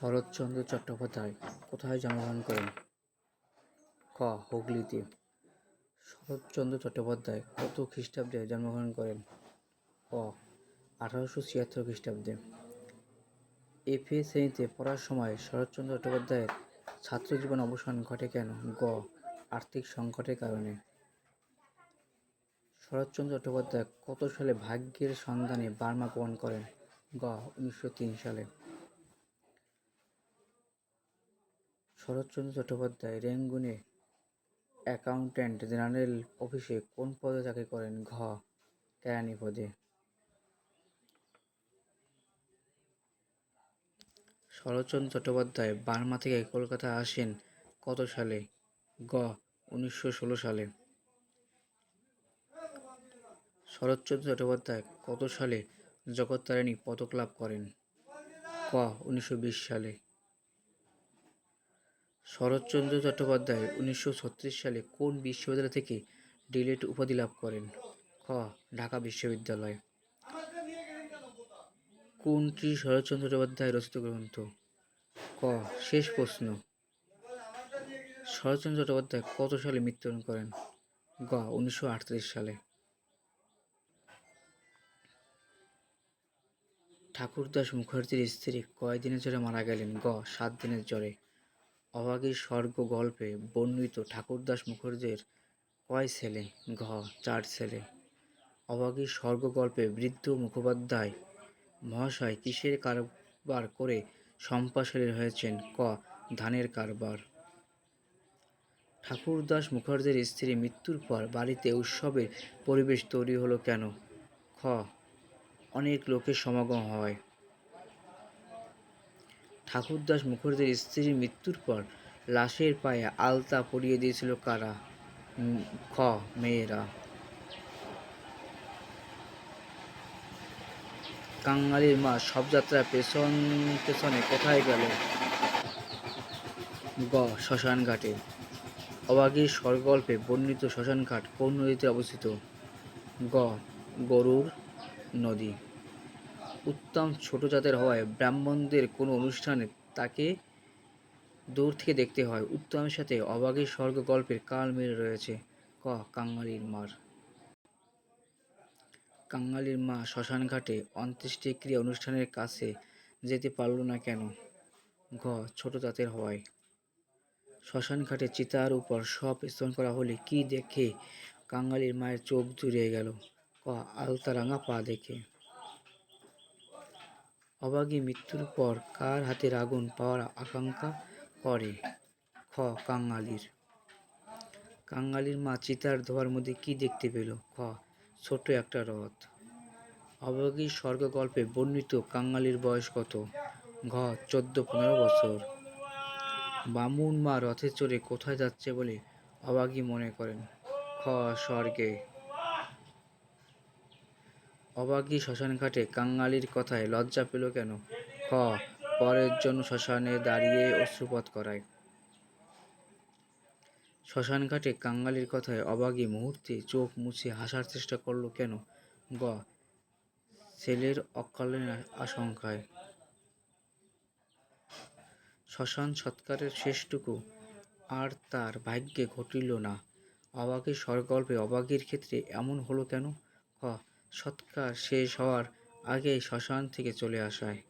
শরৎচন্দ্র চট্টোপাধ্যায় কোথায় জন্মগ্রহণ করেন? ক. হুগলিতে। শরৎচন্দ্র চট্টোপাধ্যায় কত খ্রিস্টাব্দে জন্মগ্রহণ করেন? ক. 1876 খ্রিস্টাব্দে। এফএ শ্রেণীতে পড়ার সময় শরৎচন্দ্র চট্টোপাধ্যায়ের ছাত্রজীবন অবসান ঘটে কেন? গ. আর্থিক সংকটের কারণে। শরৎচন্দ্র চট্টোপাধ্যায় কত সালে ভাগ্যের সন্ধানে বার্মা গমন করেন? গ. 1903 সালে। শরৎচন্দ্র চট্টোপাধ্যায় রেঙ্গুনে অ্যাকাউন্ট্যান্ট জেনারেল অফিসে কোন পদে চাকরি করেন? ঘ. কেরানি পদে। শরৎচন্দ্র চট্টোপাধ্যায় বার্মা থেকে কলকাতা আসেন কত সালে? গ. 1916 সালে। শরৎচন্দ্র চট্টোপাধ্যায় কত সালে জগত্তারিণী পদক লাভ করেন? ক. 1920 সালে। শরৎচন্দ্র চট্টোপাধ্যায় 1936 সালে কোন বিশ্ববিদ্যালয় থেকে ডিএলএড উপাধি লাভ করেন? খ. ঢাকা বিশ্ববিদ্যালয়। কোনটি শরৎচন্দ্র চট্টোপাধ্যায় রচিত গ্রন্থ? ক. শেষ প্রশ্ন। শরৎচন্দ্র চট্টোপাধ্যায় কত সালে মৃত্যুবরণ করেন? গ. 1938 সালে। ঠাকুরদাস মুখার্জির স্ত্রী কয় দিনের জ্বরে মারা গেলেন? গ. 7 দিনের জ্বরে। অভাগীর স্বর্গ গল্পে বর্ণিত ঠাকুরদাস মুখার্জির কয় ছেলে? ঘ. 4 ছেলে। অভাগীর স্বর্গ গল্পে বৃদ্ধ মুখোপাধ্যায় মহাশয় কিসের কারবার করে সম্পদশালী হয়েছেন? ক. ধানের কারবার। ঠাকুরদাস মুখার্জির স্ত্রীর মৃত্যুর পর বাড়িতে উৎসবের পরিবেশ তৈরি হলো কেন? খ. অনেক লোকের সমাগম হয়। ঠাকুরদাস মুখার্জির স্ত্রীর মৃত্যুর পর লাশের পায়ে আলতা পরিয়ে দিয়েছিল কারা? খ. মেয়েরা। কাঙালির মা শবযাত্রার পেছনে কোথায় গেল? গ. শ্মশান ঘাটে। অভাগীর স্বর্গগল্পে বর্ণিত শ্মশানঘাট কোন নদীতে অবস্থিত? গ. গরুড় নদী। উত্তম ছোট জাতের হওয়ায় ব্রাহ্মণদের কোনো অনুষ্ঠানে তাকে দূর থেকে দেখতে হয়। উত্তমের সাথে অভাগীর স্বর্গ গল্পের কার মিল রয়েছে? ক. কাঙালির মার। কাঙালির মা শ্মশানঘাটে অন্ত্যেষ্টিক্রিয়া অনুষ্ঠানের কাছে যেতে পারল না কেন? ঘ. ছোট জাতের হওয়ায়। শ্মশানঘাটে চিতার উপর শব স্থাপন করা হলে কি দেখে কাঙালির মায়ের চোখ জুড়িয়ে গেল? ক. আলতারাঙা পা দেখে। অভাগী মৃত্যুর পর কার হাতের আগুন পাওয়ার আকাঙ্ক্ষা করে? খ. কাঙালির। কাঙালির মা চিতার ধোঁয়ার মধ্যে কি দেখতে পেল? খ. ছোট একটা রথ। অভাগীর স্বর্গ গল্পে বর্ণিত কাঙালির বয়স কত? ঘ. 14-15 বছর। বামুন মা রথে চড়ে কোথায় যাচ্ছে বলে অভাগী মনে করেন? খ. স্বর্গে। অভাগী শ্মশানঘাটে কাঙালির কথায় লজ্জা পেল কেন? খ. পরের জন্য শ্মশানে দাঁড়িয়ে অশ্রুপাত করায়। শ্মশানঘাটে কাঙালির কথায় অভাগী মুহূর্তে চোখ মুছে হাসার চেষ্টা করল কেন? গ. ছেলের অকল্যাণের আশঙ্কায়। শ্মশান সৎকারের শেষটুকু আর তার ভাগ্যে ঘটিল না। অভাগীর স্বর্গগল্পে অভাগীর ক্ষেত্রে এমন হলো কেন? খ. সৎকার শেষ হওয়ার আগেই শ্মশান থেকে চলে আসায়।